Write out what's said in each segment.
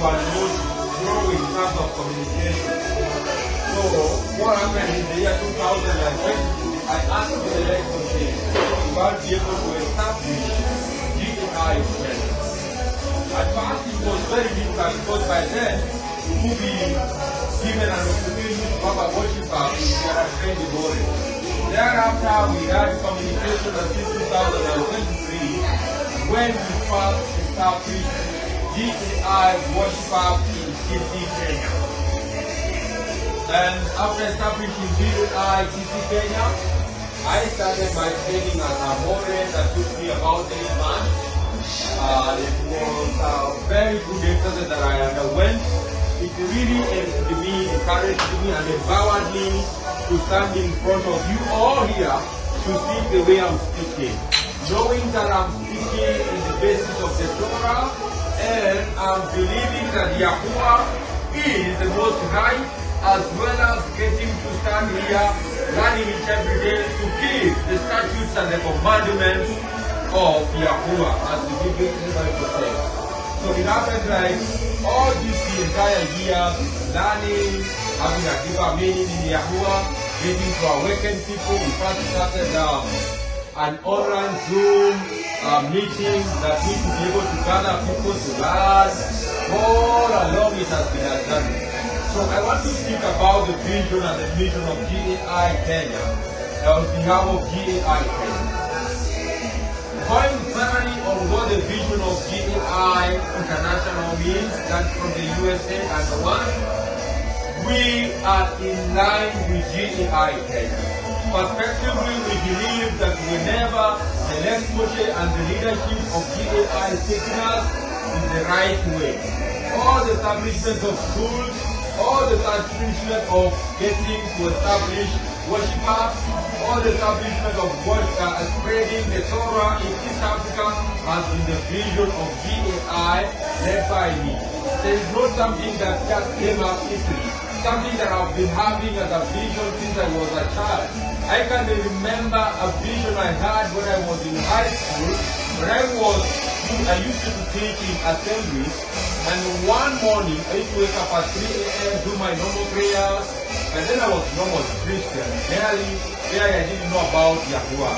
were not growing in terms of communication. So what happened in the year 2020, I asked the election team to be able to establish GAi Worship. At first it was very difficult because by then you would be given an opportunity to have a worship hub if you are trained in order. Thereafter we had communication until 2023 when we first established GAi Worship Hub in Kisii, Kenya. And after establishing GAi Kisii, Kenya, I started my training as a moderator that took me about 8 months. It was a very good exercise that I underwent. It really encouraged me and empowered me to stand in front of you all here to speak the way I'm speaking. Knowing that I'm speaking in the basis of the Torah, and I'm believing that Yahuwah is the Most High, as well as getting to stand here, learning each every day to keep the statutes and the commandments of Yahuwah, as the Bible says. So it happened like all this the entire year, learning, having a deeper meaning in Yahuwah, getting to awaken people. We first started an online Zoom meeting that we to be able to gather people to learn. All along it has been a journey. So I want to speak about the vision and the mission of GAi Kenya, on behalf of GAi Kenya. Going primarily on what the vision of GAi International means, that's from the USA and the one, we are in line with GAi Kenya. Prospectively, we believe that whenever the next Moshe and the leadership of GAi is taking us in the right way, all the establishment of schools, all the establishment of getting to establish worship hubs, all the establishment of spreading the Torah in East Africa has been the vision of GAi led by me. There is not something that just came up easily, something that I've been having as a vision since I was a child. I can remember a vision I had when I was in high school, when I used to teach in assemblies, and one morning I used to wake up at 3 a.m., do my normal prayers, and then I was normal Christian. Barely I didn't know about Yahuwah.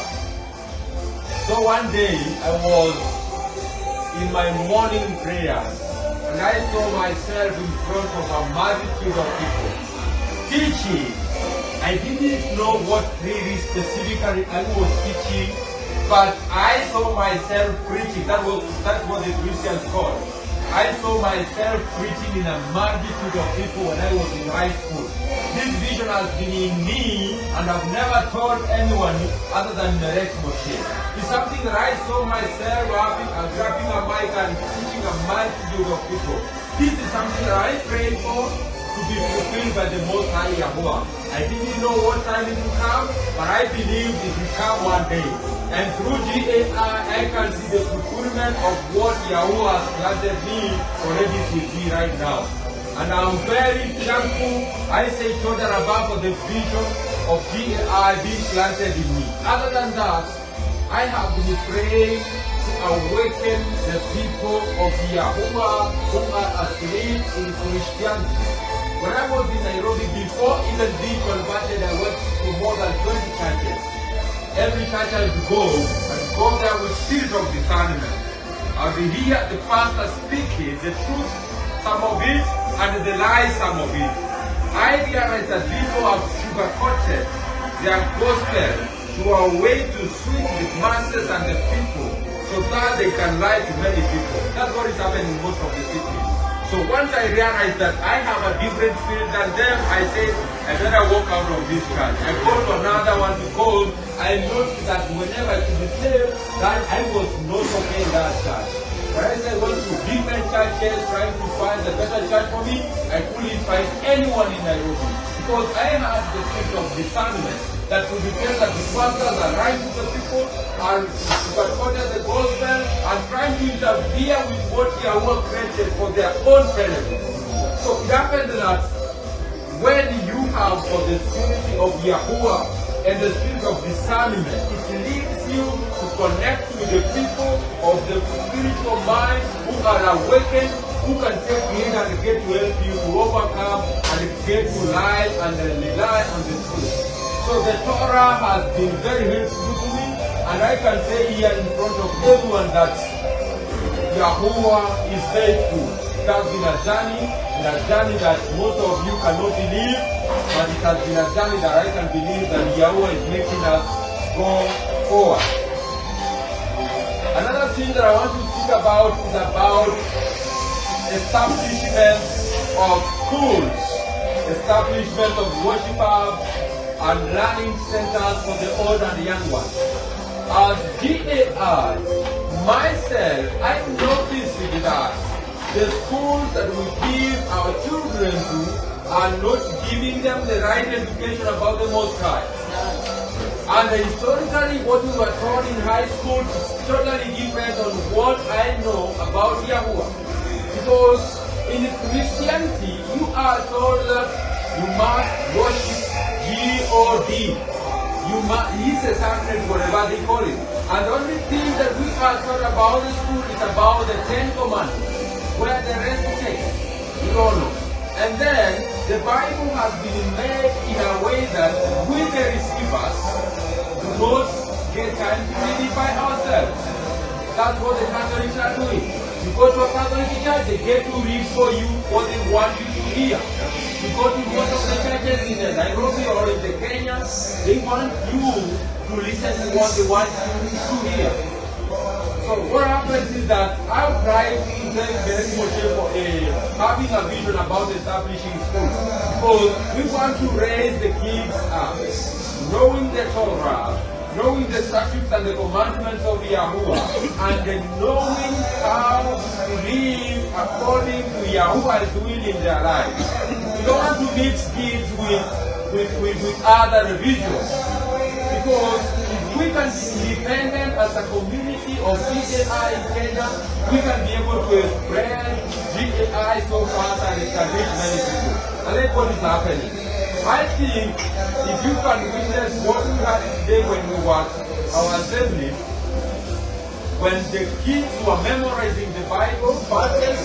So one day I was in my morning prayers, and I saw myself in front of a multitude of people teaching. I didn't know what really specifically I was teaching, but I saw myself preaching. That's what the Christians call. I saw myself preaching in a multitude of people when I was in high school. This vision has been in me, and I've never told anyone other than Merek Moshe. It's something that I saw myself grabbing a mic and teaching a multitude of people. This is something that I prayed for to be fulfilled by the Most High Yahuwah. I didn't know what time it would come, but I believed it would come one day. And through GAi, I can see the fulfillment of what Yahuwah has planted me already with me right now. And I'm very thankful. I say total above for the vision of GAi being planted in me. Other than that, I have been praying to awaken the people of Yahuwah who are asleep in Christianity. When I was in Nairobi, before even being converted, I went to more than 20 churches. Every church I would go there with spirit of discernment. I would hear the pastor speaking the truth, some of it, and the lies, some of it. I realized that people have sugar-coated their gospel to a way to sweet the masses and the people so that they can lie to many people. That's what is happening in most of the cities. So once I realized that I have a different spirit than them, I said, I better walk out of this church. I go to another one because I noticed that whenever I could be saved, that I was not okay in that church. But as I went to different churches trying to find a better church for me, I couldn't find anyone in Nairobi. Because I had the spirit of discernment that would tell that the pastors are lying to the people and sugarcoating the gospel and trying to interfere with what Yahweh created for their own benefit. So it happened that when you have for the spirit of Yahuwah and the spirit of discernment, it leads you to connect with the people of the spiritual mind who are awakened who can take in and get to help you to overcome and get to lie and rely on the truth. So the Torah has been very helpful to me, and I can say here in front of everyone that Yahuwah is faithful. It has been a journey, and a journey that most of you cannot believe, but it has been a journey that I can believe that Yahuwah is making us go forward. Another thing that I want to speak about is about establishment of schools, establishment of worship hubs, and learning centers for the old and the young ones. As GAi, myself, I noticed that the schools that we give our children to are not giving them the right education about the Most High. And historically, what we were taught in high school is totally different on what I know about Yahuwah. Because in Christianity, you are told that you must worship God. He's a sacred, whatever they call it. And the only thing that we are taught about the school is about the 10 Commandments, where the rest is taken. You don't know. And then the Bible has been made in a way that we, the receivers, do not get time to read it by ourselves. That's what the Catholics are doing. You go to a Catholic church, they get to read for you what they want you to hear. You go to most of the churches in Nairobi or in the Kenya, they want you to listen to what they want you to hear. So what happens is that I've tried to tell very much for having a vision about establishing schools. Because we want to raise the kids up, knowing the Torah, knowing the statutes and the commandments of Yahuwah, and then knowing how to live according to Yahuwah's will in their lives. We don't want to mix kids with other religions. Because if we can be independent as a community of GAi in Kenya, we can be able to spread GAi so fast and establish many people. And that's what is happening. I think if you can witness what we had today when we were our assembly, when the kids were memorizing the Bible verses,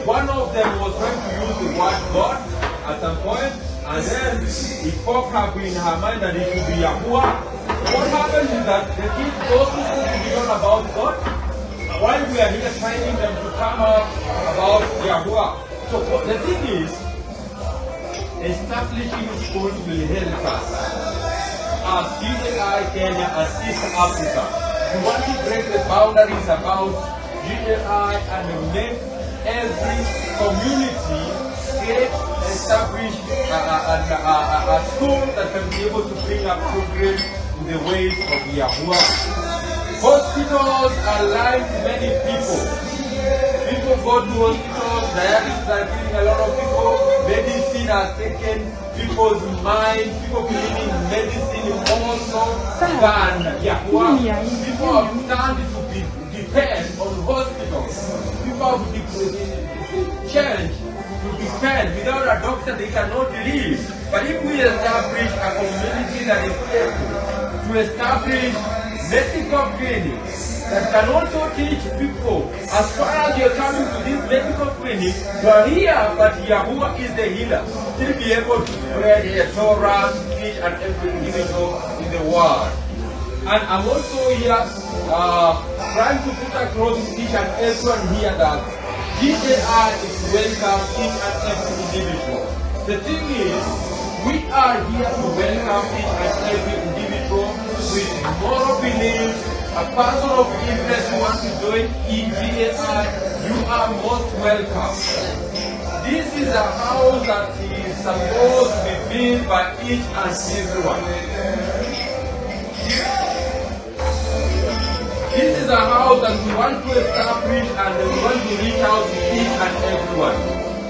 one of them was trying to use the word God at some point, and then it popped up in her mind that it should be Yahuwah. What happens is that the kids go to school to learn about God, while we are here training them to come up about Yahuwah. So the thing is, establishing schools will help us as GAi Kenya, as East Africa. We want to break the boundaries about GAi and make every community get established a school that can be able to bring up children in the ways of Yahuwah. Hospitals are like many people. People go to hospitals, dialysis are killing a lot of people, medicine has taken people's mind, people believing medicine more so than Yahuwah. People have started to depend on hospitals. People have changed to depend. Without a doctor, they cannot live. But if we establish a community that is able to establish medical clinics that can also teach people, as far as you're coming to this medical clinic, you are here, but Yahuwah is the healer. He'll be able to spread the Torah to each and every individual in the world. And I'm also here trying to put across to each and everyone here that GAi is welcome each and every individual. The thing is, we are here to welcome each and every individual with moral beliefs, a person of interest who wants to join GAi. You are most welcome. This is a house that is supposed to be built by each and everyone. This is a house that we want to establish and we want to reach out to each and everyone.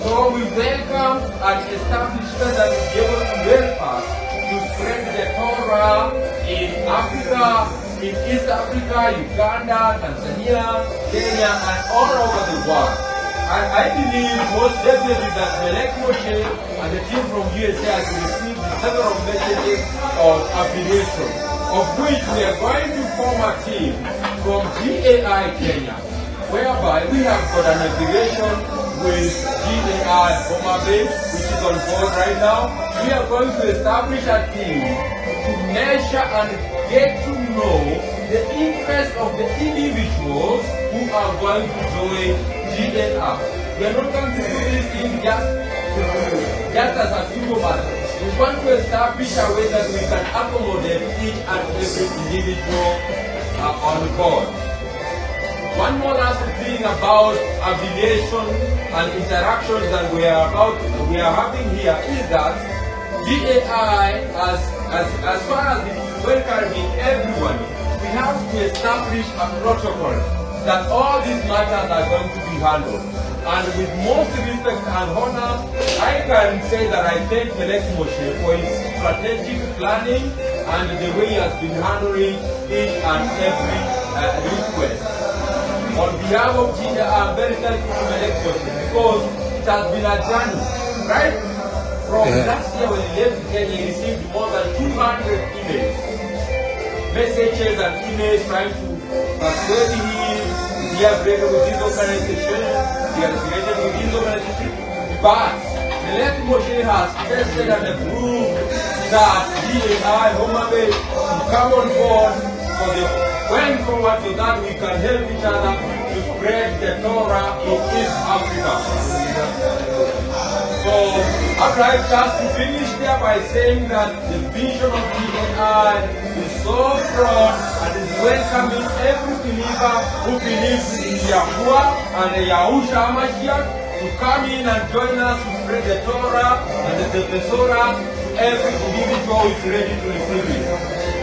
So we welcome an establishment that is able to help us to spread the Torah in Africa, in East Africa, Uganda, Tanzania, Kenya, and all over the world. And I believe most definitely that Melek Moshe and the team from USA has received several messages of affiliation, of which we are going to form a team from GAi Kenya, whereby we have got an affiliation with GAi Worship, which is on board right now. We are going to establish a team to measure and get to know the interest of the individuals who are going to join GAi. We are not going to do this thing just as a single matter. We want to establish a way that we can accommodate each and every individual on board. One more last thing about affiliation and interactions that we are having here is that GAi, as far as welcoming everyone, we have to establish a protocol that all these matters are going to be handled. And with most respect and honor, I can say that I thank Melek Moshe for his strategic planning and the way he has been handling each and every request. On behalf of GAi, I'm very thankful to Melek Moshe because it has been a journey, right? From last year when he left Kenya, he received more than 200 emails, messages and emails trying to persuade him. He has created with this organization, he has created with this organization, but Melek Moshe has tested and approved that GAi Worship to come on board for the going forward so that we can help each other to spread the Torah in East Africa. So I'd like just to finish there by saying that the vision of GAi is so broad and is welcoming every believer who believes in Yahuwah and Yahusha HaMashiach to come in and join us to spread the Torah and the Torah to every individual who is ready to receive it.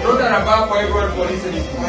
Not that about for everyone for listening to me.